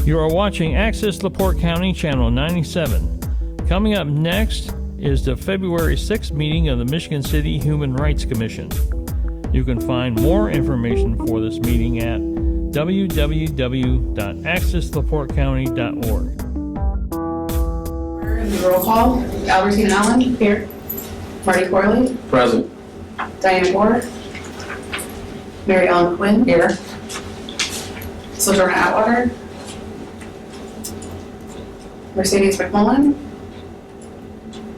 You are watching Access LaPorte County Channel 97. Coming up next is the February 6th meeting of the Michigan City Human Rights Commission. You can find more information for this meeting at www.accesslaportecounty.org. Roll call. Albertine Allen. Here. Marty Corley. Present. Diana Moore. Mary Ellen Quinn. Here. Sojourner Atwater. Mercedes McMullen.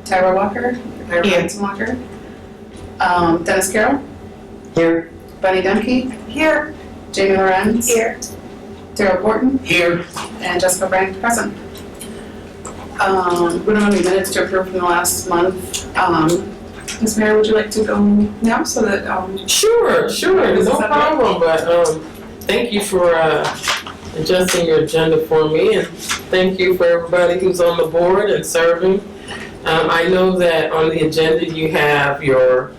Tyra Walker. Tyra Hanson Walker. Dennis Carroll. Here. Bunny Dumke. Here. Jamie Lorenz. Here. Daryl Borton. Here. And Jessica Brandt present. We don't have any minutes to approve from the last month. Ms. Mayor, would you like to go now so that, Sure, no problem, but thank you for adjusting your agenda for me, and thank you for everybody who's on the board and serving. I know that on the agenda you have your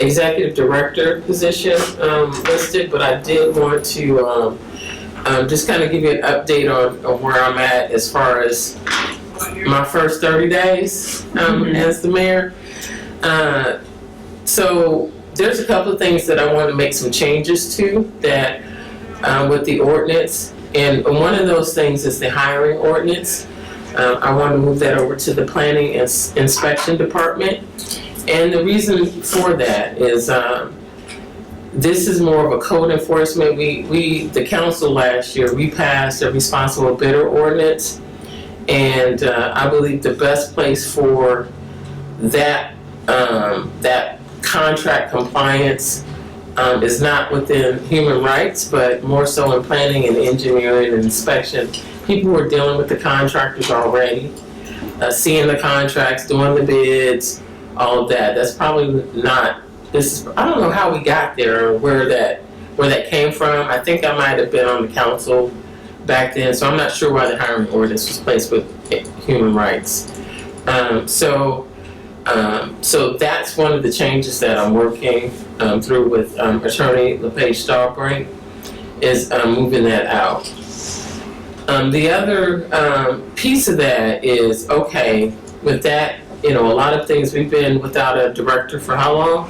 executive director position listed, but I did want to just kind of give you an update on where I'm at as far as my first 30 days as the mayor. So there's a couple of things that I want to make some changes to that with the ordinance, and one of those things is the hiring ordinance. I want to move that over to the planning and inspection department, and the reason for that is this is more of a code enforcement. The council last year, we passed a responsible bidder ordinance, and I believe the best place for that contract compliance is not within human rights, but more so in planning and engineering and inspection. People who are dealing with the contractors already, seeing the contracts, doing the bids, all of that. That's probably not, I don't know how we got there or where that came from. I think I might have been on the council back then, so I'm not sure why the hiring ordinance was placed with human rights. So that's one of the changes that I'm working through with Attorney LePage Stallbrink, is moving that out. The other piece of that is, okay, with that, a lot of things, we've been without a director for how long?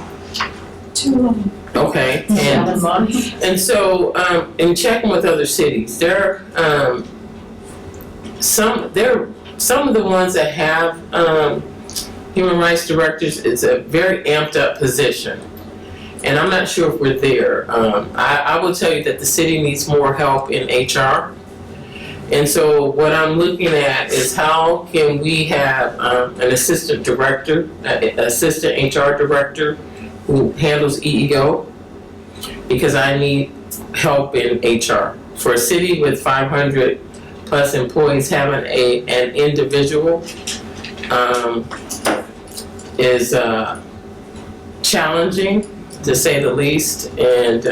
2 months. Okay, and so in checking with other cities, there are some of the ones that have human rights directors. It's a very amped up position, and I'm not sure if we're there. I will tell you that the city needs more help in HR, and so what I'm looking at is how can we have an assistant director, assistant HR director who handles EEO, because I need help in HR. For a city with 500 plus employees, having an individual is challenging, to say the least, and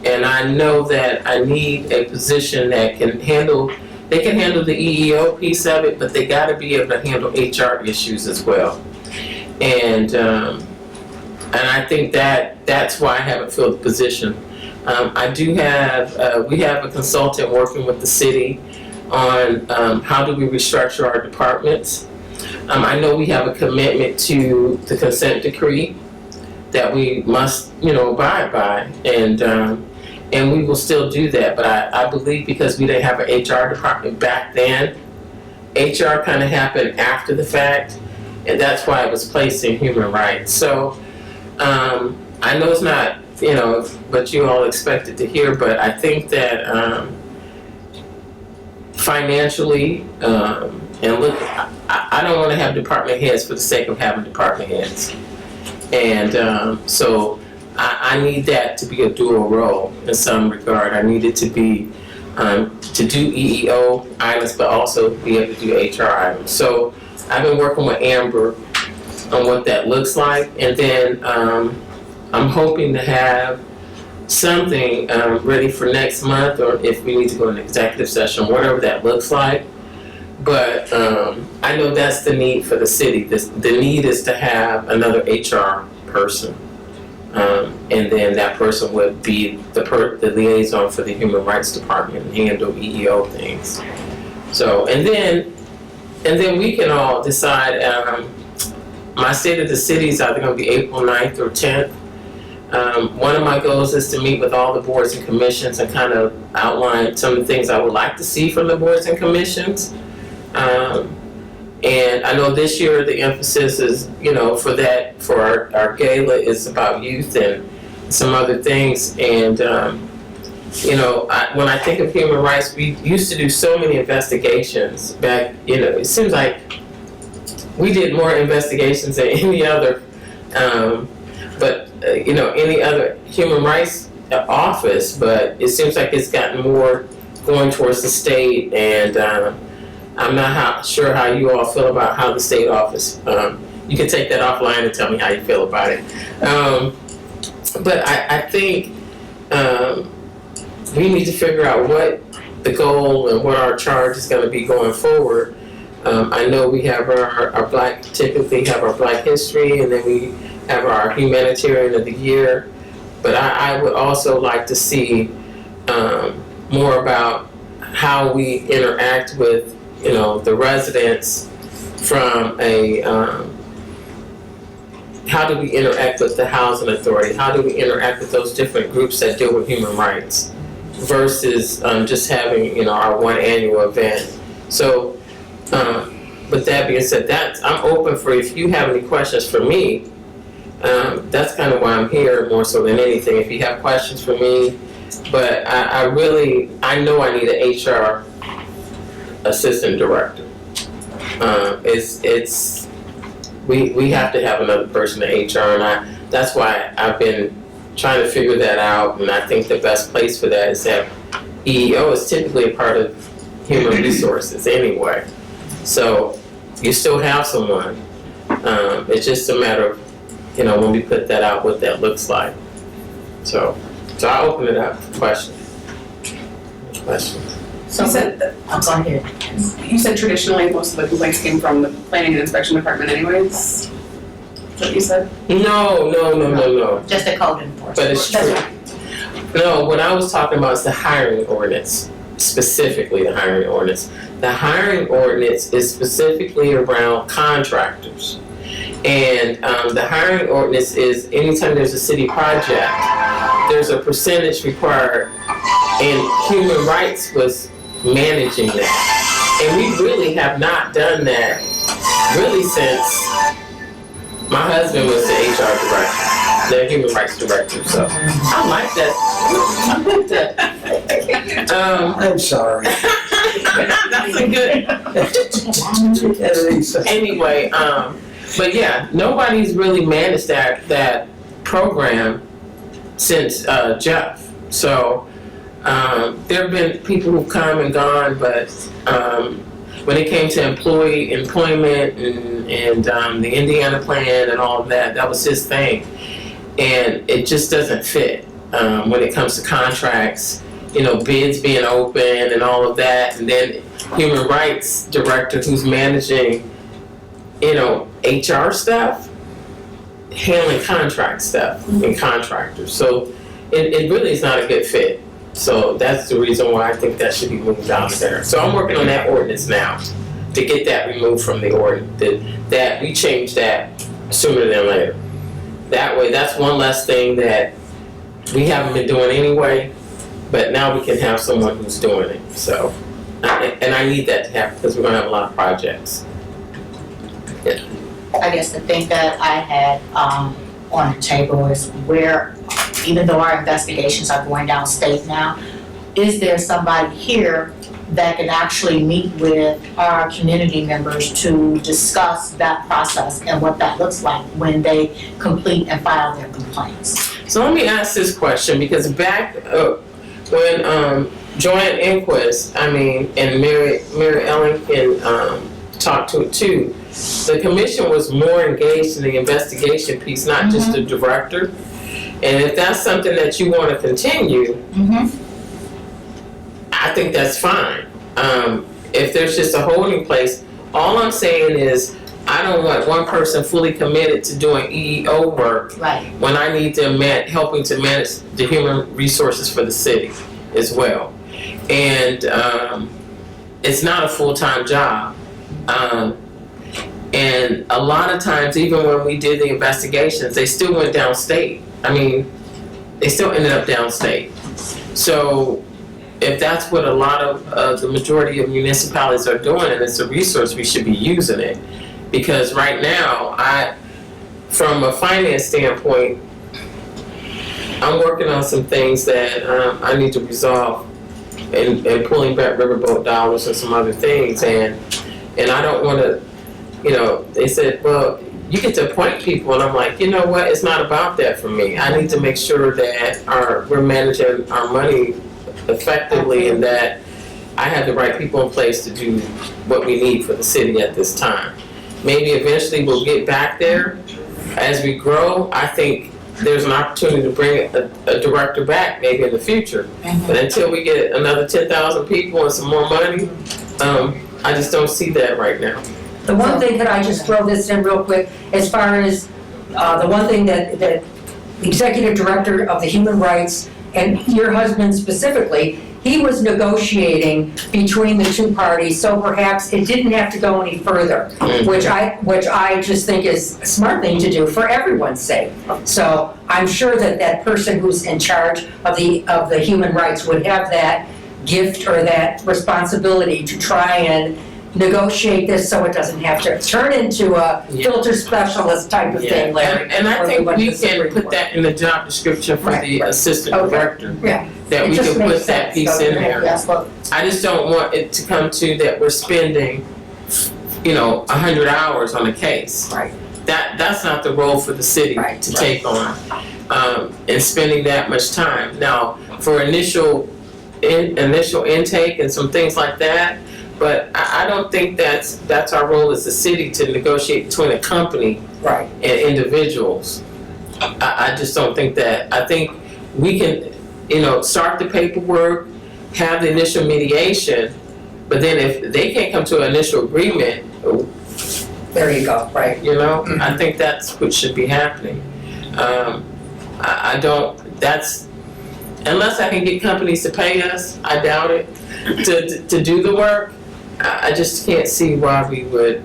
I know that I need a position that can handle. They can handle the EEO piece of it, but they got to be able to handle HR issues as well, and I think that's why I haven't filled the position. I do have we have a consultant working with the city on how do we restructure our departments. I know we have a commitment to the consent decree that we must, abide by, and we will still do that. But I believe because we didn't have an HR department back then, HR kind of happened after the fact, and that's why it was placed in human rights. So I know it's not, what you all expected to hear, but I think that financially, and look, I don't want to have department heads for the sake of having department heads. And so I need that to be a dual role in some regard. I need it to be to do EEO items, but also be able to do HR items. So I've been working with Amber on what that looks like, and then I'm hoping to have something ready for next month, or if we need to go in executive session, whatever that looks like. But I know that's the need for the city. The need is to have another HR person And then that person would be the liaison for the Human Rights Department and handle EEO things. So, and then we can all decide, my State of the City is either gonna be April 9th or 10th. One of my goals is to meet with all the boards and commissions and kind of outline some of the things I would like to see from the boards and commissions. And I know this year the emphasis is, for our gala is about youth and some other things. And, when I think of human rights, we used to do so many investigations back, it seems like we did more investigations than any other, any other human rights office, but it seems like it's gotten more going towards the state, and I'm not sure how you all feel about how the state office, you can take that offline and tell me how you feel about it. But I think we need to figure out what the goal and what our charge is going to be going forward. I know we have our typically have our Black History, and then we have our Humanitarian of the Year. But I would also like to see more about how we interact with, the residents from how do we interact with the housing authority? How do we interact with those different groups that deal with human rights versus just having, our one annual event? So, with that being said, I'm open for, if you have any questions for me, that's kind of why I'm here more so than anything. If you have questions for me, but I know I need an HR assistant director. We have to have another person in HR, and that's why I've been trying to figure that out. And I think the best place for that is that EEO is typically a part of human resources anyway. So you still have someone. It's just a matter of, when we put that out, what that looks like. So I'll open it up for questions. So Go ahead. you said traditionally most of the complaints came from the planning and inspection department anyways? Is that what you said? No. Just the code enforcement. But it's That's true. right. No, what I was talking about is the hiring ordinance, specifically the hiring ordinance. The hiring ordinance is specifically around contractors. And the hiring ordinance is anytime there's a city project, there's a percentage required, and human rights was managing that. And we really have not done that really since my husband was the HR director, the human rights director. So I like that. I'm sorry. That's a good. Anyway, but yeah, nobody's really managed that program since Jeff. So there have been people who've come and gone, but when it came to employment and the Indiana plan and all of that, that was his thing, and it just doesn't fit when it comes to contracts. Bids being open and all of that, and then human rights director who's managing, HR stuff, handling contract stuff and contractors. So it really is not a good fit. So that's the reason why I think that should be moved out of there. So I'm working on that ordinance now to get that removed from the ordinance. That we change that sooner than later. That way, that's one less thing that we haven't been doing anyway. But now we can have someone who's doing it. So, and I need that to happen because we're going to have a lot of projects. Yeah. I guess the thing that I had on the table is where, even though our investigations are going downstate now, is there somebody here that can actually meet with our community members to discuss that process and what that looks like when they complete and file their complaints? So let me ask this question, because back when Joanne Enquist, and Mary Ellington talked to it too, the commission was more engaged in the investigation piece, not just the director. And if that's something that you want to continue, I think that's fine. If there's just a holding place, all I'm saying is I don't want one person fully committed to doing EEO work Right. when I need them helping to manage the human resources for the city as well. And it's not a full-time job. And a lot of times, even when we did the investigations, they still went downstate. I mean, they still ended up downstate. So if that's what a lot of the majority of municipalities are doing, and it's a resource, we should be using it. Because right now, from a finance standpoint, I'm working on some things that I need to resolve, and pulling back riverboat dollars and some other things, and I don't want to, they said, well, you get to appoint people, and I'm like, you know what, it's not about that for me. I need to make sure that we're managing our money effectively, and that I have the right people in place to do what we need for the city at this time. Maybe eventually we'll get back there as we grow. I think there's an opportunity to bring a director back maybe in the future. But until we get another 10,000 people and some more money, I just don't see that right now. The one thing, could I just throw this in real quick, as far as the one thing that the executive director of the Human Rights, and your husband specifically, he was negotiating between the two parties, so perhaps it didn't have to go any further, which I just think is a smart thing to do for everyone's sake. So I'm sure that that person who's in charge of the human rights would have that gift or that responsibility to try and negotiate this so it doesn't have to turn into a filter specialist type of thing, Larry. And I or think what we the can Supreme put Court. that in the job description for the assistant Okay. director. Yeah. That It we just can makes put that sense, piece doesn't in it? there. That's what, I just don't want it to come to that we're spending, 100 hours on a case. Right. That's not the role for the city Right, to right. take on, and spending that much time. Now, for initial intake and some things like that, but I don't think that's our role as a city to negotiate between a company Right. and individuals. I just don't think that. I think we can, start the paperwork, have the initial mediation, but then if they can't come to an initial agreement, There you go, right. I think that's what should be happening. I don't, unless I can get companies to pay us, I doubt it, to do the work. I just can't see why we would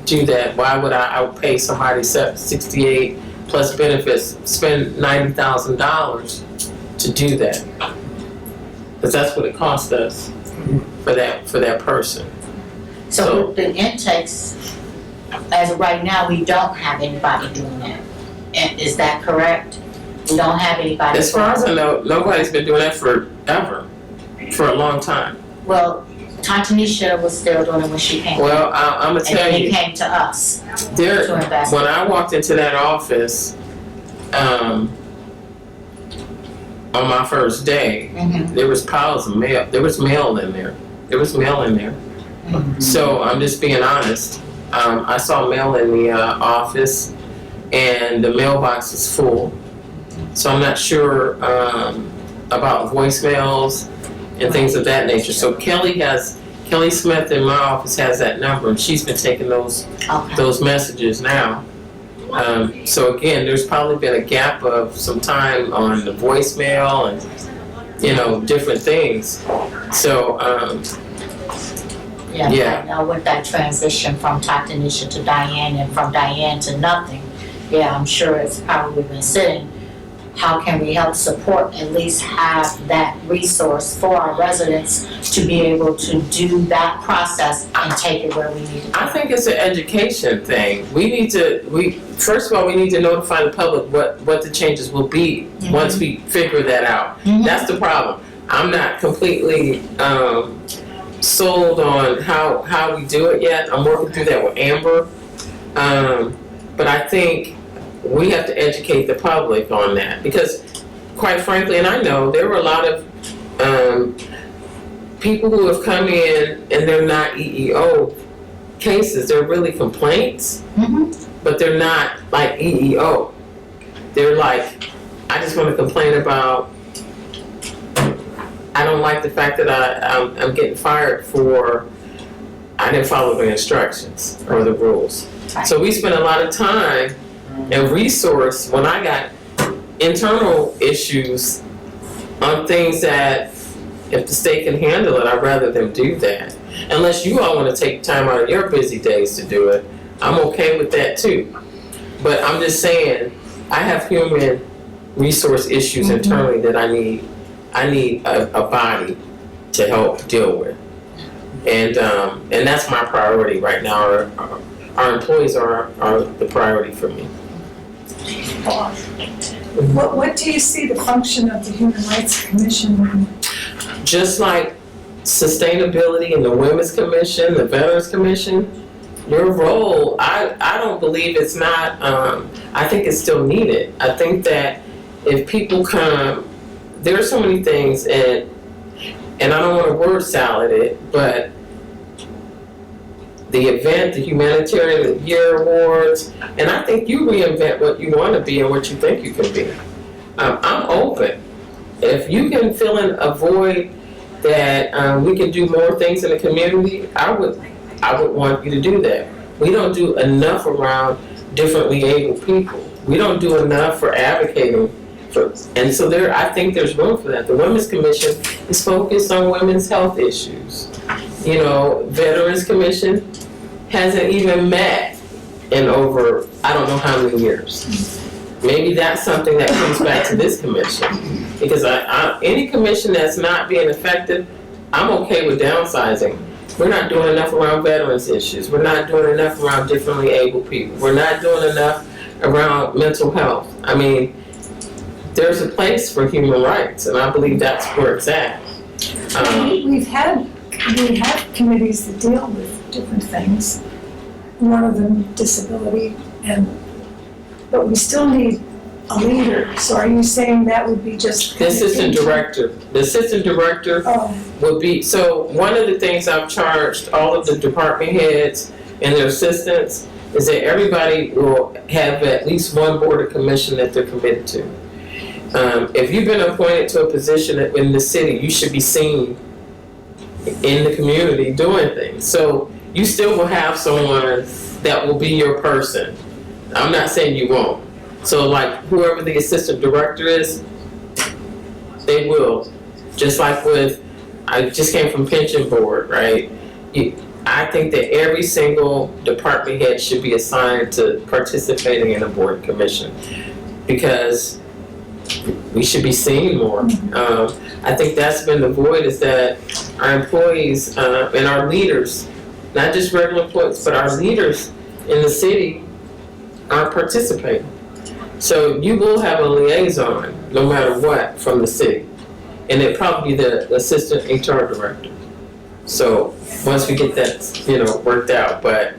do that. Why would I would pay somebody 68 plus benefits, spend $90,000 to do that? Because that's what it cost us for that person. so with the intakes, as of right now, we don't have anybody doing that. And is that correct? We don't have anybody. As far as I know, nobody's been doing that forever, for a long time. Well, Tantanisha was still doing it when she came. Well, I'm gonna And tell then it you, came to us there, to invest. when I walked into that office, on my first day, Mhm, there was piles of mail. There was mail in there. mhm. So I'm just being honest. I saw mail in the office, and the mailbox was full. So I'm not sure about voicemails and things of that nature. So Kelly Smith in my office has that number, and she's been taking those Okay, messages now. So again, there's probably been a gap of some time on the voicemail and, different things. So, yeah, Yeah. I know with that transition from Tantanisha to Diane and from Diane to nothing, yeah, I'm sure it's probably been sitting. How can we help support, at least have that resource for our residents to be able to do that process and take it where we need it? I think it's an education thing. First of all, we need to notify the public what the changes will be once we figure that out. Mhm. That's the problem. I'm not completely sold on how we do it yet. I'm working through that with Amber. But I think we have to educate the public on that, because quite frankly, and I know there were a lot of people who have come in and they're not EEO cases. They're really complaints, Mhm. but they're not like EEO. They're like, I just want to complain about, I don't like the fact that I'm getting fired for, I didn't follow the instructions or the rules. So we spent a lot of time and resource when I got internal issues on things that if the state can handle it, I'd rather them do that. Unless you all want to take time out of your busy days to do it, I'm okay with that too. But I'm just saying, I have human resource issues internally that I need a body to help deal with. And that's my priority right now. Our employees are the priority for me. What do you see the function of the Human Rights Commission? Just like sustainability in the Women's Commission, the Veterans Commission, your role, I don't believe it's not, I think it's still needed. I think that if people come, there are so many things, and I don't want to word salad it, but the event, the Humanitarian Year Awards, and I think you reinvent what you want to be and what you think you can be. I'm open. If you can fill in a void that we can do more things in the community, I would want you to do that. We don't do enough around differently able people. We don't do enough for advocating for, and so I think there's room for that. The Women's Commission is focused on women's health issues. You know, Veterans Commission hasn't even met in over, I don't know how many years. Maybe that's something that comes back to this commission. Because any commission that's not being effective, I'm okay with downsizing. We're not doing enough around veterans issues. We're not doing enough around differently able people. We're not doing enough around mental health. I mean, there's a place for human rights, and I believe that's where it's at. We have committees that deal with different things. One of them disability, but we still need a leader. So are you saying that would be just The assistant director Oh, would be, so one of the things I've charged all of the department heads and their assistants is that everybody will have at least one board or commission that they're committed to. If you've been appointed to a position in the city, you should be seen in the community doing things. So you still will have someone that will be your person. I'm not saying you won't. So like whoever the assistant director is, they will. Just like I just came from pension board, right? I think that every single department head should be assigned to participating in a board commission because we should be seen more. I think that's been the void, is that our employees and our leaders, not just regular employees, but our leaders in the city aren't participating. So you will have a liaison, no matter what, from the city. And it'd probably be the assistant HR director. So once we get that, worked out, but,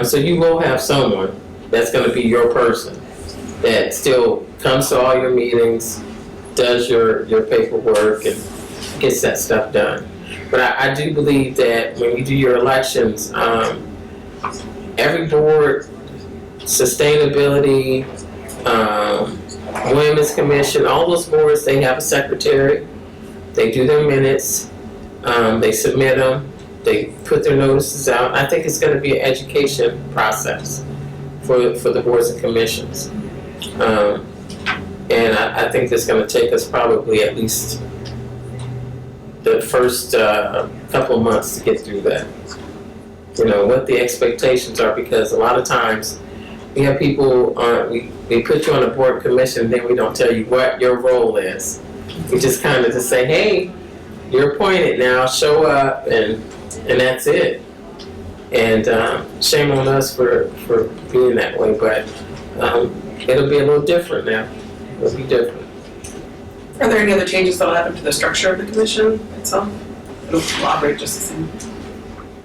so you will have someone that's gonna be your person that still comes to all your meetings, does your paperwork and gets that stuff done. But I do believe that when you do your elections, every board, sustainability, Women's Commission, all those boards, they have a secretary. They do their minutes, they submit them, they put their notices out. I think it's going to be an education process for the boards and commissions. And I think it's going to take us probably at least the first couple of months to get through that. What the expectations are, because a lot of times we have people we put you on a board commission, then we don't tell you what your role is. We just kind of just say, hey, you're appointed now, show up, and that's it. And shame on us for being that way, but it'll be a little different now. It'll be different. Are there any other changes that'll happen to the structure of the commission itself? It'll operate just the same.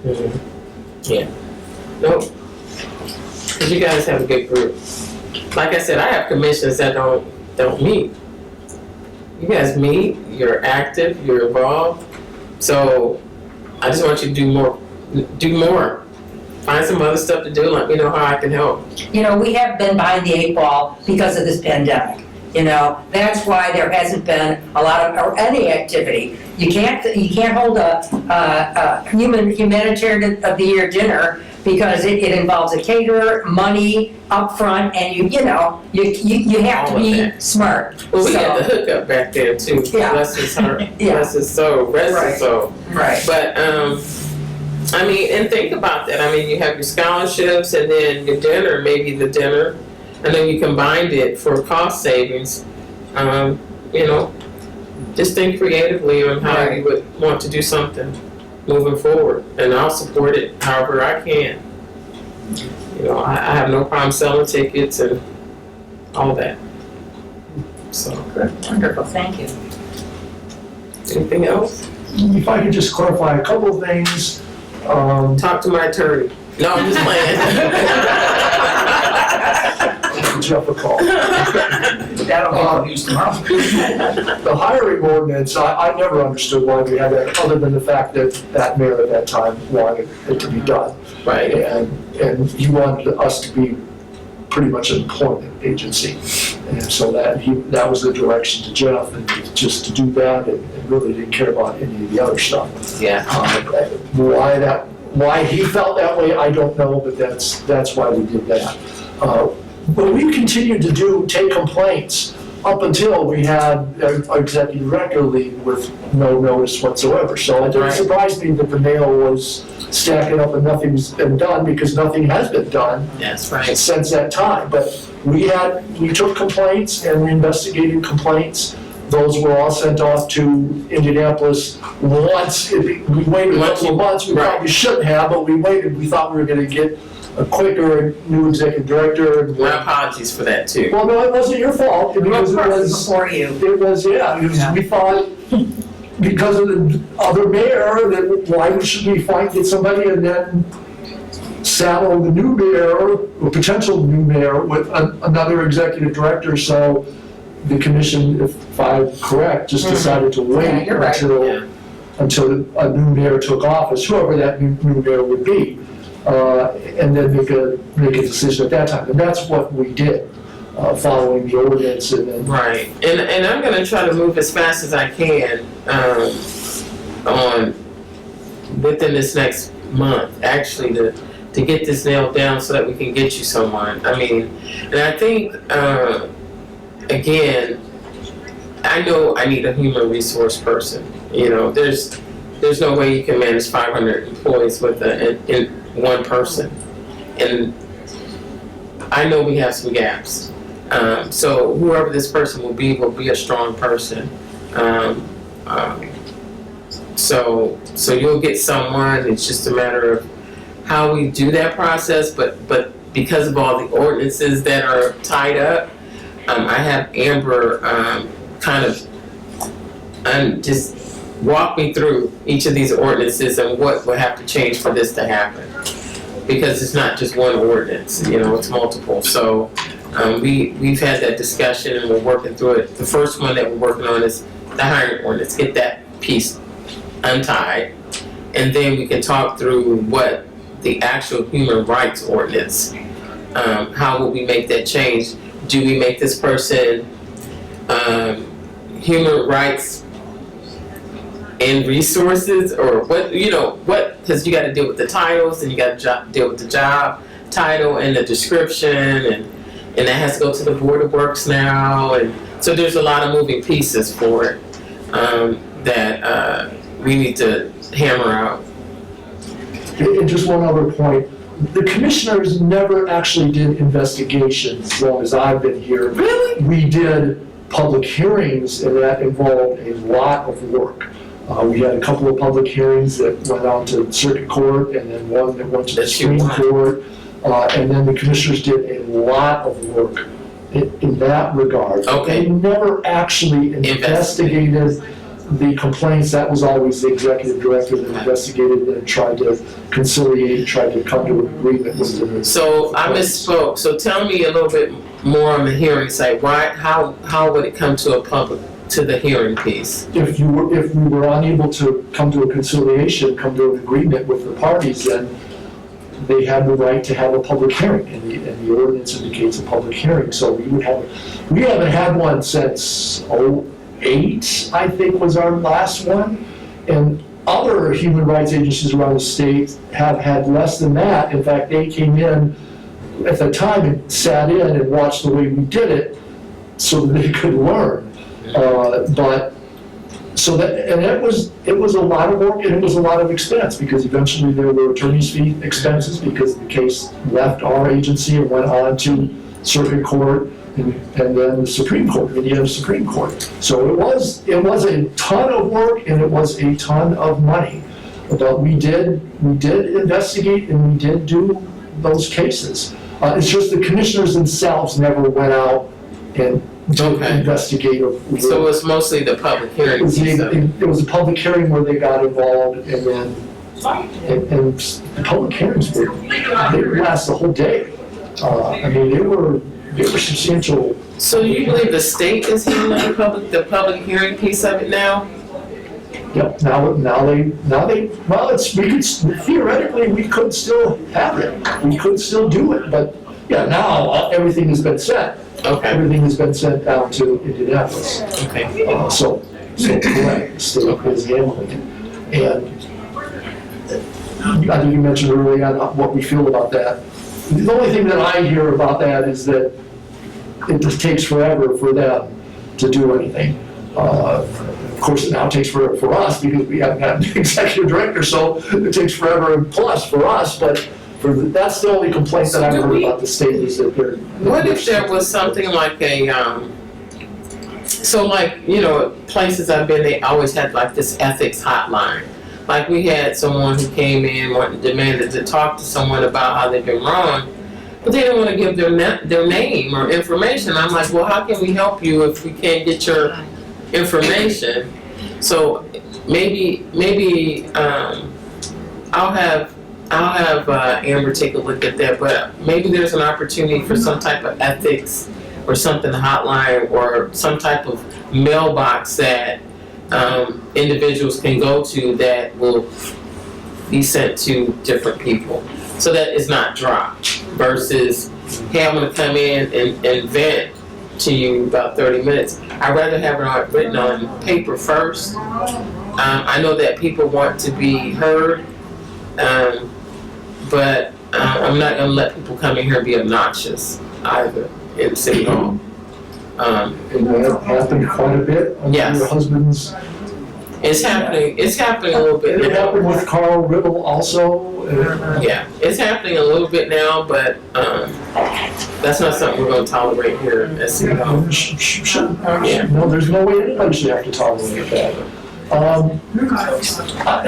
Mm-hmm. Yeah. Nope. Because you guys have a good group. Like I said, I have commissions that don't meet. You guys meet, you're active, you're involved. So I just want you to do more. Find some other stuff to do, let me know how I can help. We have been behind the 8 ball because of this pandemic. You know, that's why there hasn't been a lot of, or any activity. You can't hold a humanitarian of the year dinner because it involves a caterer, money upfront, and you have to All of be that. smart. Well, we So- had the hookup back then too. Yeah. Bless his heart, Yeah. bless his soul, rest Right. his soul. Right. But, I mean, and think about that. I mean, you have your scholarships and then your dinner, maybe the dinner, and then you combined it for cost savings. You know, just think creatively on how Right. you would want to do something moving forward, and I'll support it however I can. You know, I have no problem selling tickets and all that. So, Wonderful, thank you. anything else? If I could just clarify a couple of things. Talk to my attorney. No, I'm just playing. Jeff a call. That'll be of use tomorrow. The hiring ordinance, I never understood why we had that, other than the fact that that mayor at that time wanted it to be done. Right. And he wanted us to be pretty much an employment agency. And so that was the direction to Jeff, and just to do that, and really didn't care about any of the other stuff. Yeah. Why he felt that way, I don't know, but that's why we did that. But we continued to take complaints up until we had our executive director leave with no notice whatsoever. So it didn't Right. surprise me that the mail was stacking up and nothing's been done, because nothing has been done That's right. since that time. But we took complaints and we investigated complaints. Those were all sent off to Indianapolis once. We waited a couple of months. We Right. probably shouldn't have, but we waited. We thought we were gonna get a quicker new executive director. And My apologies for that too. well, no, it wasn't your fault, because it was, Before you. we thought, because of the other mayor, that why should we get somebody and then saddle the new mayor, or potential new mayor, with another executive director? So the commission, if I'm correct, just decided to Yeah, wait you're right. until a new mayor took office, whoever that new mayor would be, and then make a decision at that time. And that's what we did, following the ordinance, and then Right. And I'm gonna try to move as fast as I can, on, within this next month, actually, to get this nailed down so that we can get you someone. I mean, and I think, again, I know I need a human resource person. You know, there's no way you can manage 500 employees with in one person. And I know we have some gaps. So whoever this person will be a strong person. So you'll get someone. It's just a matter of how we do that process. But because of all the ordinances that are tied up, I have Amber kind of just walk me through each of these ordinances and what will have to change for this to happen. Because it's not just one ordinance, it's multiple. So we've had that discussion and we're working through it. The first one that we're working on is the hiring ordinance. Get that piece untied, and then we can talk through what the actual human rights ordinance. How will we make that change? Do we make this person human rights and resources, or what, because you got to deal with the titles, and you got to deal with the job title and the description, and that has to go to the Board of Works now, and so there's a lot of moving pieces for it that we need to hammer out. And just one other point, the commissioners never actually did investigations as long as I've been here. Really? We did public hearings, and that involved a lot of work. We had a couple of public hearings that went on to circuit court, and then one that went to the That's Supreme your Court. And then the commissioners did a lot of work in that regard. Okay. They never actually investigated the complaints. That was always the executive director that investigated and tried to conciliate, tried to come to an agreement with the. So I misspoke. So tell me a little bit more on the hearing side. How would it come to the hearing piece? If we were unable to come to a conciliation, come to an agreement with the parties, then they had the right to have a public hearing, and the ordinance indicates a public hearing, so we haven't had one since '08, I think was our last one, and other human rights agencies around the state have had less than that. In fact, they came in at the time and sat in and watched the way we did it so that they could learn. It was a lot of work and it was a lot of expense, because eventually there were attorney's fee expenses because the case left our agency and went on to circuit court and then the Supreme Court, Indiana Supreme Court. So it was a ton of work and it was a ton of money. But we did investigate and we did do those cases. It's just the commissioners themselves never went out and did investigative work. So it's mostly the public hearing piece of it. It was a public hearing where they got involved, and then, and the public hearings they would last the whole day. I mean, they were substantial. So you believe the state is handling the public hearing piece of it now? Yep, theoretically, we could still have it. We could still do it, but yeah, now everything has been set. Okay, Everything has been sent down to Indianapolis. okay. So correct, the state is handling it. And I think you mentioned earlier on what we feel about that. The only thing that I hear about that is that it just takes forever for them to do anything. Of course, it now takes forever for us because we haven't had an executive director, so it takes forever and plus for us, but that's the only complaint that I've heard about the state is that they're. What if there was something like so like, you know, places I've been, they always had like this ethics hotline. Like we had someone who came in, demanded to talk to someone about how they've been wrong, but they didn't want to give their name or information. I'm like, well, how can we help you if we can't get your information? So maybe I'll have Amber take a look at that, but maybe there's an opportunity for some type of ethics or something hotline or some type of mailbox that individuals can go to that will be sent to different people so that it's not dropped versus, hey, I'm gonna come in and vent to you about 30 minutes. I'd rather have it written on paper first. I know that people want to be heard, but I'm not gonna let people come in here and be obnoxious either in City Hall. And that happened quite a bit under Yes. your husband's. It's happening a little bit It now. happened with Carl Riddle also. Yeah, it's happening a little bit now, but that's not something we're gonna tolerate here at City Hall. Yeah. No, there's no way anybody should have to tolerate that. And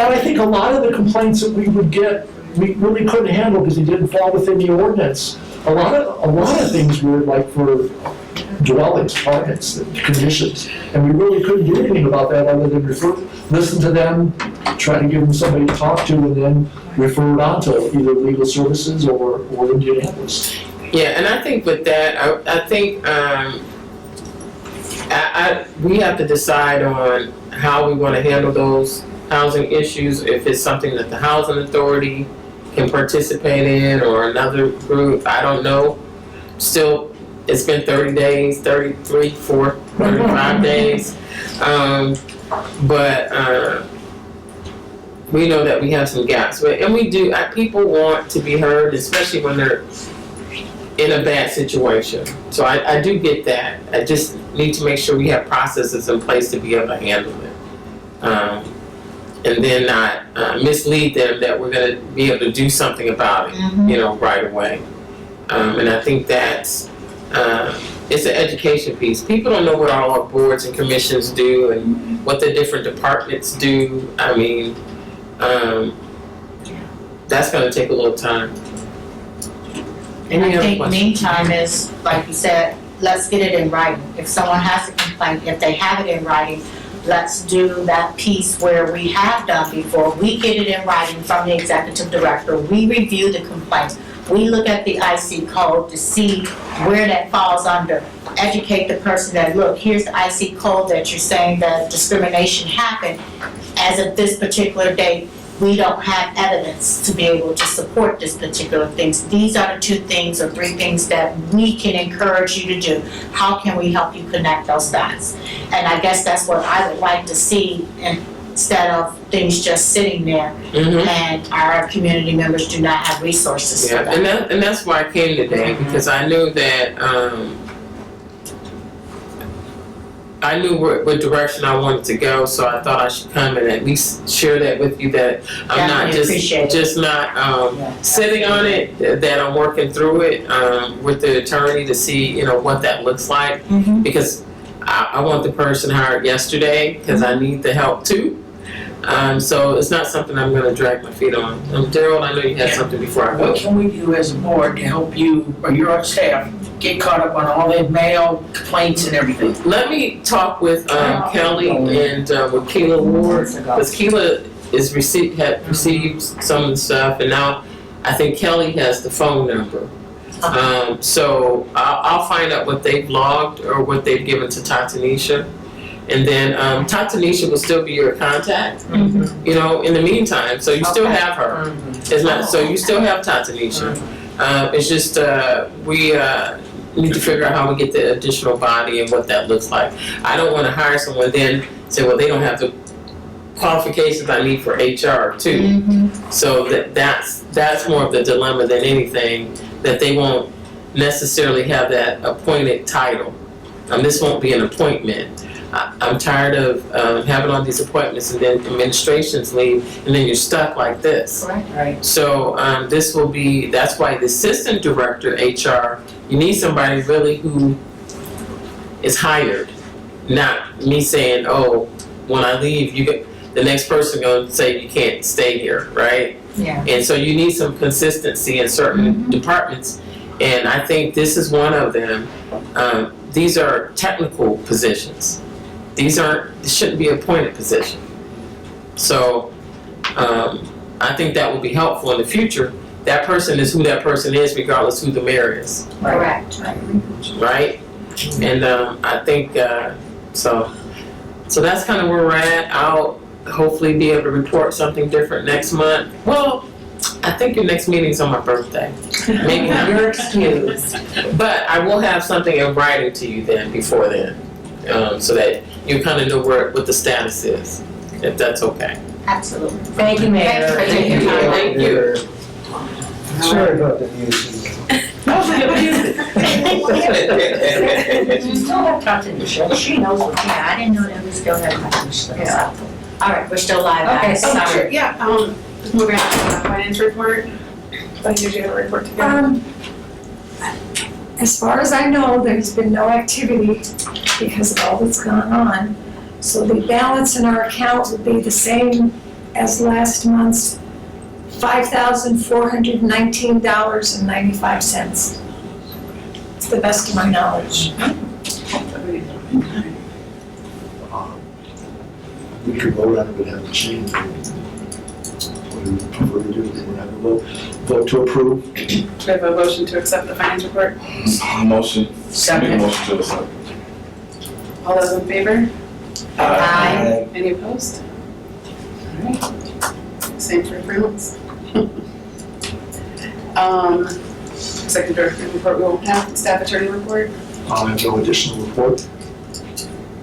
I think a lot of the complaints that we would get, we really couldn't handle because they didn't fall within the ordinance. A lot of things were like for dwellings, apartments, conditions, and we really couldn't do anything about that other than listen to them, try to give them somebody to talk to, and then refer it on to either legal services or Indianapolis. Yeah, and I think with that, I think we have to decide on how we want to handle those housing issues, if it's something that the housing authority can participate in or another group, I don't know. Still, it's been 30 days, 33, 4, 35 days. But we know that we have some gaps. And we do, people want to be heard, especially when they're in a bad situation. So I do get that. I just need to make sure we have processes in place to be able to handle it. And then not mislead them that we're gonna be able to do something about it, you know, right away. And I think that's, it's an education piece. People don't know what all our boards and commissions do and what the different departments do. I mean, that's gonna take a little time. And Any I other think questions? meantime is, like you said, let's get it in writing. If someone has a complaint, if they have it in writing, let's do that piece where we have done before. We get it in writing from the executive director. We review the complaints. We look at the IC code to see where that falls under. Educate the person that, look, here's the IC code that you're saying that discrimination happened as of this particular date. we don't have evidence to be able to support this particular things. These are the 2 things or 3 things that we can encourage you to do. How can we help you connect those dots? And I guess that's what I would like to see instead of things just sitting there and our community members do not have resources for Yeah, that. and that's why I came today, because I knew that, I knew what direction I wanted to go, so I thought I should come and at least share that with you, that I'm not Definitely appreciate it. just not, Yeah. sitting on it, that I'm working through it, with the attorney to see, what that looks like. Because I want the person hired yesterday, because I need the help too. So it's not something I'm gonna drag my feet on. Daryl, I know you had something before I What go. can we do as a board to help you or your staff get caught up on all the mail complaints and everything? Let me talk with Kelly and with Keela Ward, because Keela had received some of the stuff, and now I think Kelly has the phone number. So I'll find out what they've logged or what they've given to Tatanisha. And then Tatanisha will still be your contact, in the meantime, so you still have her. It's not, so you still have Tatanisha. It's just, we need to figure out how we get the additional body and what that looks like. I don't wanna hire someone then say, well, they don't have the qualifications I need for HR too. So that's more of the dilemma than anything, that they won't necessarily have that appointed title. This won't be an appointment. I'm tired of having all these appointments and then administrations leave and then you're stuck like this. Right. So this will be, that's why the assistant director HR, you need somebody really who is hired, not me saying, oh, when I leave, the next person gonna say you can't stay here, right? Yeah. And so you need some consistency in certain departments, and I think this is one of them. These are technical positions. This shouldn't be an appointed position. So I think that will be helpful in the future. That person is who that person is, regardless who the mayor is, Correct. right? And I think so that's kind of where we're at. I'll hopefully be able to report something different next month. Well, I think your next meeting's on my birthday. Maybe not. You're excused. But I will have something in writing to you then, before then, so that you kind of know what the status is, if that's okay. Absolutely. Thank you, Mayor. Thank you for taking time. Thank you. Sorry about the music. You still have Tatanisha, she knows what, yeah, I didn't know that we still had Tatanisha. Yeah. All right, we're still live, Okay, guys. so- Oh, sure, yeah, just moving on to the finance report. Did you have a report together? As far as I know, there's been no activity because of all that's gone on. So the balance in our account would be the same as last month's, $5,419.95. To the best of my knowledge. We could vote on it, but have to change it. What do you prefer to do? We have to vote to approve? Do we have a motion to accept the finance report? Motion. Second. Motion to accept. All those in favor? Aye. Any opposed? Alright. Same for 3 months. Executive director report, we won't have. Staff attorney report. I have no additional report.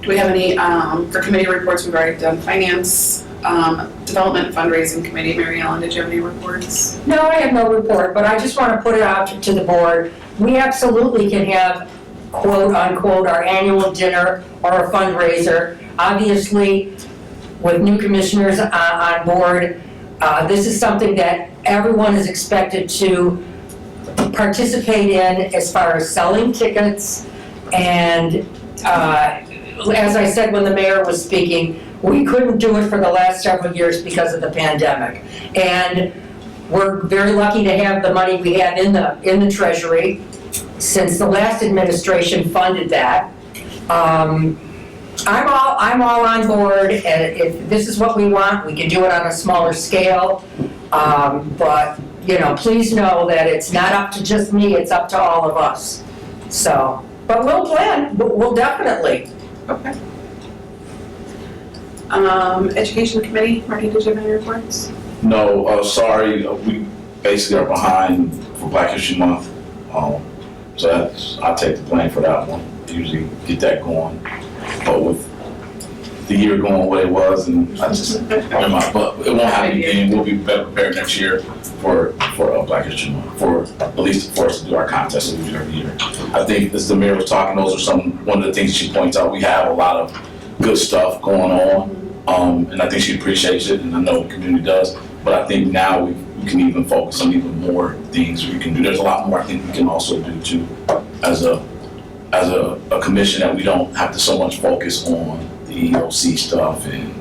Do we have any, for committee reports, we've already done finance, development fundraising committee. Mary Ellen, did you have any reports? No, I have no report, but I just want to put it out to the board. We absolutely can have quote unquote our annual dinner or a fundraiser. Obviously, with new commissioners on board, this is something that everyone is expected to participate in as far as selling tickets. And as I said when the mayor was speaking, we couldn't do it for the last several years because of the pandemic. And we're very lucky to have the money we have in the treasury, since the last administration funded that. I'm all on board, and if this is what we want, we can do it on a smaller scale. But, please know that it's not up to just me, it's up to all of us. So, but we'll plan, we'll definitely. Okay. Education committee, Marty, did you have any reports? No, sorry, we basically are behind for Black History Month. So that's, I'll take the blame for that one. Usually get that going. But with the year going the way it was, and I just, but it won't happen again. We'll be better prepared next year for Black History Month, for at least for us to do our contest that we do every year. I think as the mayor was talking, those are one of the things she points out. We have a lot of good stuff going on, and I think she appreciates it, and I know the community does. But I think now we can even focus on even more things we can do. There's a lot more I think we can also do too, as a commission, that we don't have to so much focus on the EOC stuff and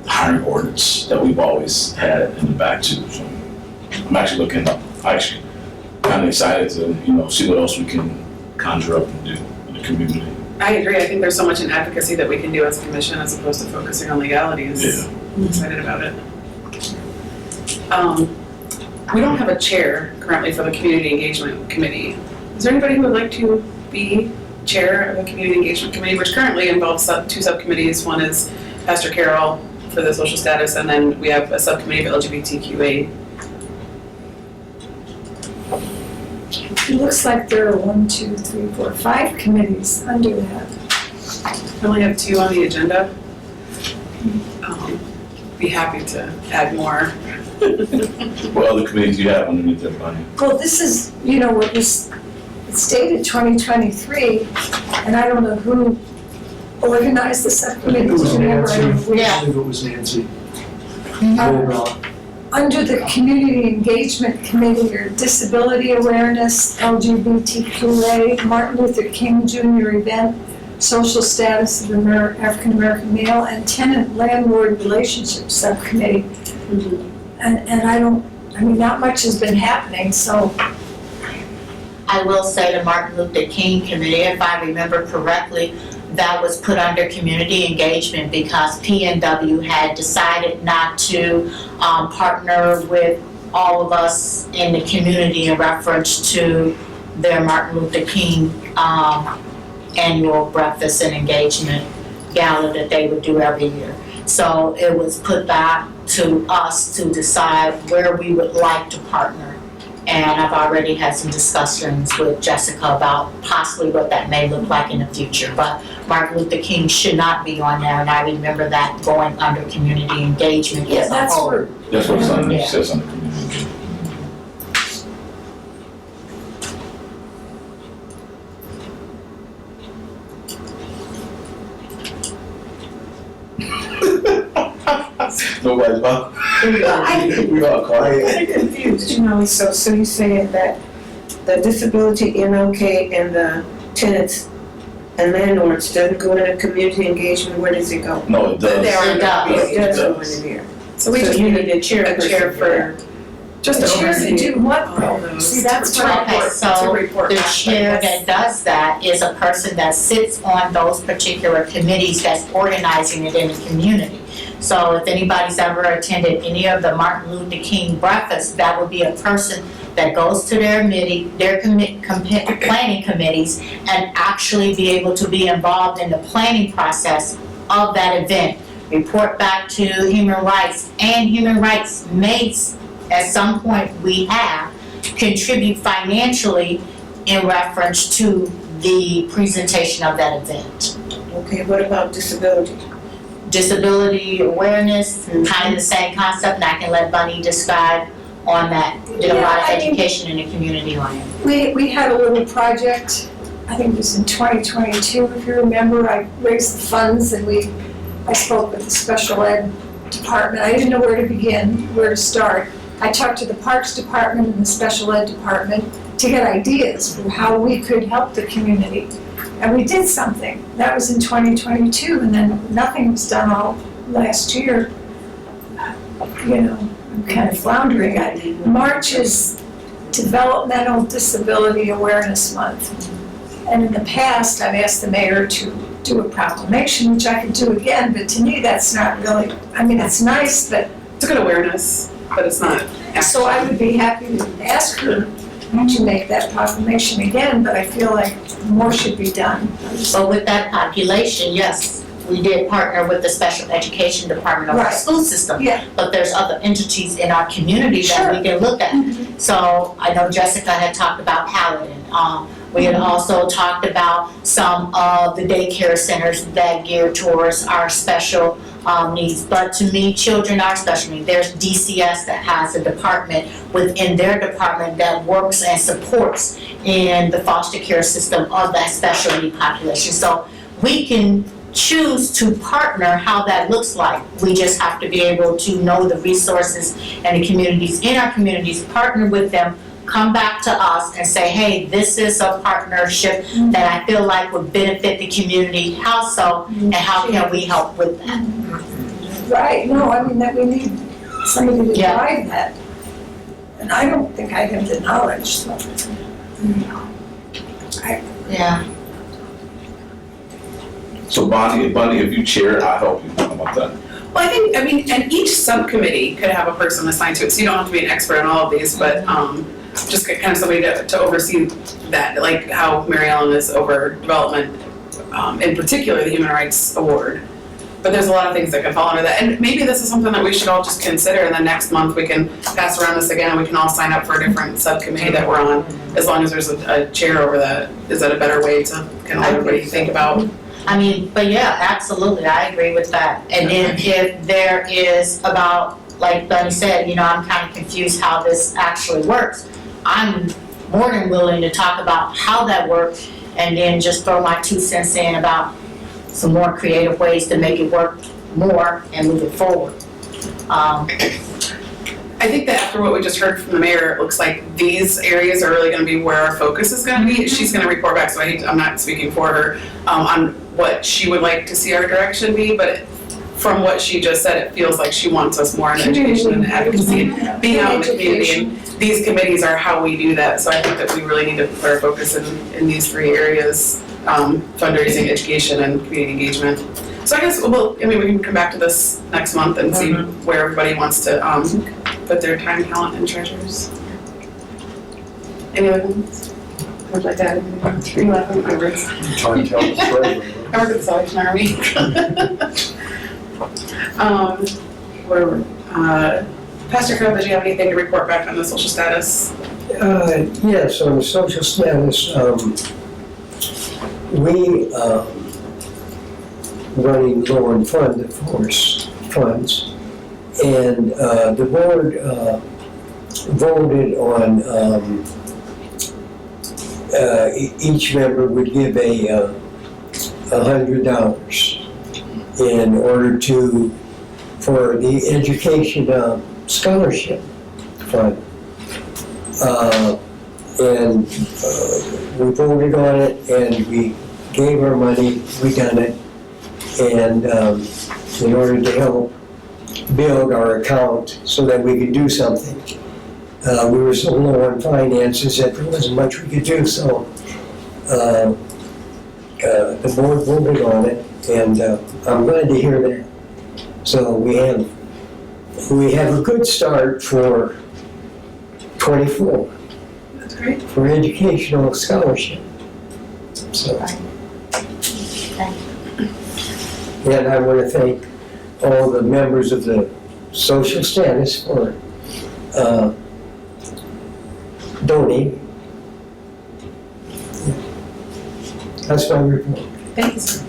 hiring ordinance that we've always had in the back too. So I'm actually kind of excited to see what else we can conjure up and do in the community. I agree. I think there's so much in advocacy that we can do as a commission as opposed to focusing on legalities. Yeah. I'm excited about it. We don't have a chair currently for the Community Engagement Committee. Is there anybody who would like to be chair of the Community Engagement Committee, which currently involves two subcommittees? One is Pastor Carol for the social status, and then we have a subcommittee of LGBTQA. It looks like there are 1, 2, 3, 4, 5 committees under that. We only have 2 on the agenda. Be happy to add more. What other committees do you have underneath everybody? Well, this is, what was, it's dated 2023, and I don't know who organized the subcommittee. It was Nancy. Yeah. I believe it was Nancy. Under the Community Engagement Committee are Disability Awareness, LGBTQA, Martin Luther King Jr. event, social status of African American male, and tenant landlord relationship subcommittee. And not much has been happening, so. I will say the Martin Luther King Committee, if I remember correctly, that was put under community engagement because PNW had decided not to partner with all of us in the community in reference to their Martin Luther King annual breakfast and engagement gala that they would do every year. So it was put back to us to decide where we would like to partner. And I've already had some discussions with Jessica about possibly what that may look like in the future. But Martin Luther King should not be on there, and I remember that going under community engagement as a That's whole. where, That's what it's under, Yeah. it says under community. Nobody's about. We all quiet. I'm confused, so you're saying that the disability MLK and the tenants and landlords doesn't go into community engagement, where does it go? No, it does. They are It does. It does go does. in there. So we So just you need need a chairperson for just the to chair to oversee do what all though? those. See, that's To what Okay, report- so to report the back, chair I guess. that does that is a person that sits on those particular committees that's organizing it in the community. So if anybody's ever attended any of the Martin Luther King breakfasts, that would be a person that goes to their planning committees and actually be able to be involved in the planning process of that event. Report back to Human Rights, and Human Rights may, at some point we have, contribute financially in reference to the presentation of that event. Okay, what about disability? Disability awareness, kind of the same concept, and I can let Bunny describe on that. Did a lot of Yeah, I mean- education in the community on it. we had a little project, I think it was in 2022, if you remember. I raised the funds and I spoke with the special ed department. I didn't know where to begin, where to start. I talked to the Parks Department and the Special Ed Department to get ideas for how we could help the community. And we did something. That was in 2022, and then nothing was done all last year. I'm kind of floundering. March is Developmental Disability Awareness Month. And in the past, I've asked the mayor to do a proclamation, which I could do again, but to me, that's not really, it's nice, but It's a good awareness, but it's not so I would be happy to ask her to make that proclamation again, but I feel like more should be done. But with that population, yes, we did partner with the special education department of our Right. school system. Yeah. But there's other entities in our community that we can look at. So I know Jessica had talked about Paladin. We had also talked about some of the daycare centers that gear towards our special needs. But to me, children are special needs. There's DCS that has a department within their department that works and supports in the foster care system of that special need population. So we can choose to partner how that looks like. We just have to be able to know the resources and the communities in our communities, partner with them, come back to us and say, hey, this is a partnership that I feel like would benefit the community. How so? And how can we help with that? Right, no, I mean, that we need somebody to Yeah. drive that. And I don't think I have the knowledge, so. Yeah. So Bonnie, if you chair, I'll help you. How about that? Well, I mean, and each subcommittee could have a person assigned to it, so you don't have to be an expert on all of these, but, just kind of somebody to oversee that, like how Mary Ellen is over development, in particular, the Human Rights Award. But there's a lot of things that can fall under that, and maybe this is something that we should all just consider, and then next month we can pass around this again, and we can all sign up for a different subcommittee that we're on, as long as there's a chair over that. Is that a better way to kind of let everybody think about? I mean, but yeah, absolutely, I agree with that. And then if there is about, like Bunny said, you know, I'm kind of confused how this actually works. I'm more than willing to talk about how that works and then just throw my 2 cents in about some more creative ways to make it work more and move it forward. I think that after what we just heard from the mayor, it looks like these areas are really gonna be where our focus is gonna be. She's gonna report back, so I'm not speaking for her, on what she would like to see our direction be, but from what she just said, it feels like she wants us more in education and advocacy, and being out in the community. And these committees are how we do that, so I think that we really need to put our focus in these 3 areas, fundraising, education, and community engagement. So I guess, we can come back to this next month and see where everybody wants to, put their time, talent, and treasures. Anyone? Would like to add anything? Trying to tell the story. I work at the Salvation Army. Where were, Pastor Carroll, did you have anything to report back on the social status? Yes, on the social status, we, running low on funds, and the board voted on each member would give $100 in order for the education scholarship fund. And we voted on it, and we gave our money, we done it, and in order to help build our account so that we could do something. We were so low on finances that there wasn't much we could do, so the board voted on it, and I'm glad to hear that. So we have a good start for 24. That's great. For educational scholarship. So. And I want to thank all the members of the social status for donating. That's my report. Thanks.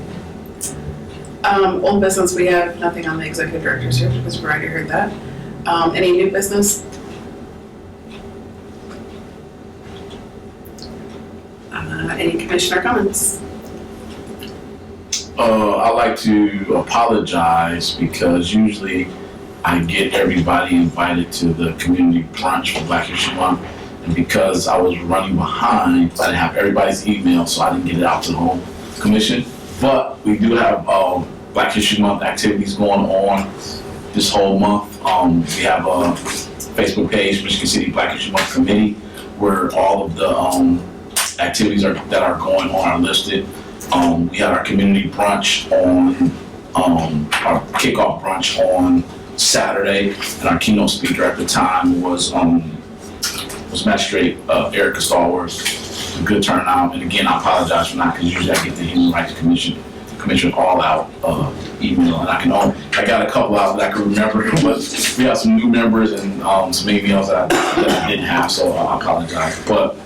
Old business, we have nothing on the executive director's here because we already heard that. Any new business? Any commissioner comments? I'd like to apologize because usually I get everybody invited to the community brunch for Black History Month. And because I was running behind, I didn't have everybody's email, so I didn't get it out to the whole commission. But we do have Black History Month activities going on this whole month. We have a Facebook page, Michigan City Black History Month Committee, where all of the activities that are going on are listed. We had our community brunch on, our kickoff brunch on Saturday, and our keynote speaker at the time was Magistrate Erica Stallworth. A good turnout, and again, I apologize for not, because usually I get the Human Rights Commission Commissioner All Out email, and I got a couple out that I can remember, but we have some new members and some emails that I didn't have, so I apologize. But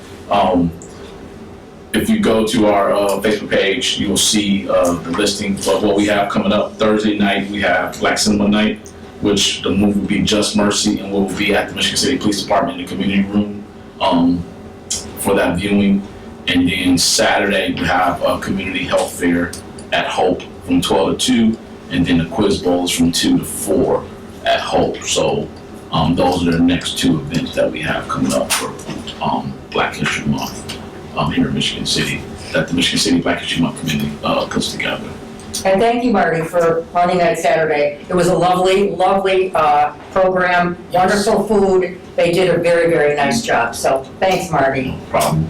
if you go to our Facebook page, you will see the listing of what we have coming up. Thursday night, we have Black Cinema Night, which the movie will be Just Mercy, and we'll be at the Michigan City Police Department in the community room for that viewing. And then Saturday, we have a community health fair at Hope from 12 to 2, and then the quiz bowl is from 2 to 4 at Hope. So those are the next two events that we have coming up for Black History Month here in Michigan City, that the Michigan City Black History Month Committee puts together. And thank you, Marty, for running that Saturday. It was a lovely, lovely program, wonderful food. They did a very, very nice job. So thanks, Marty. No problem.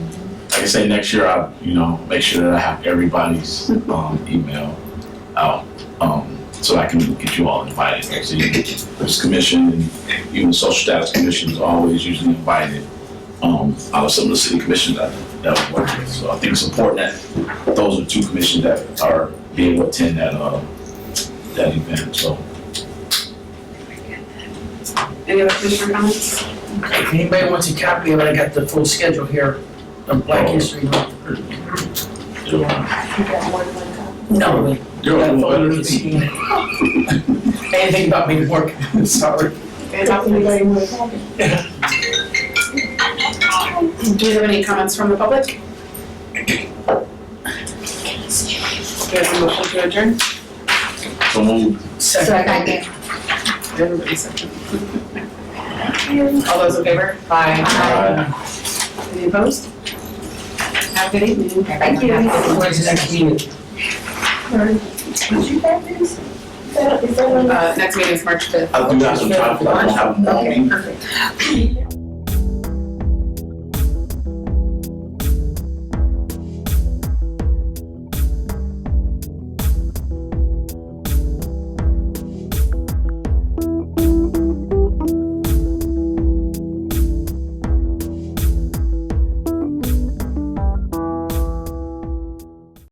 Like I say, next year I'll make sure that I have everybody's email out so I can get you all invited. See, this commission and even the Social Status Commission is always usually invited out of some of the city commissions that we work with. So I think it's important that those are two commissions that are being able to attend that event. So. Any other commissioner comments? If anybody wants a copy of it, I got the full schedule here of Black History Month. No, anything about me working, sorry. Okay, anybody want a copy? Do you have any comments from the public? Do you have a motion to adjourn? So moved. Second. Everybody second. All those in favor? Aye. Any opposed? Have a good evening. Thank you. When's the next meeting? Did you have these? Is that on? Next meeting is March 5th. I'll do that sometime, but I don't have them all. Okay, perfect.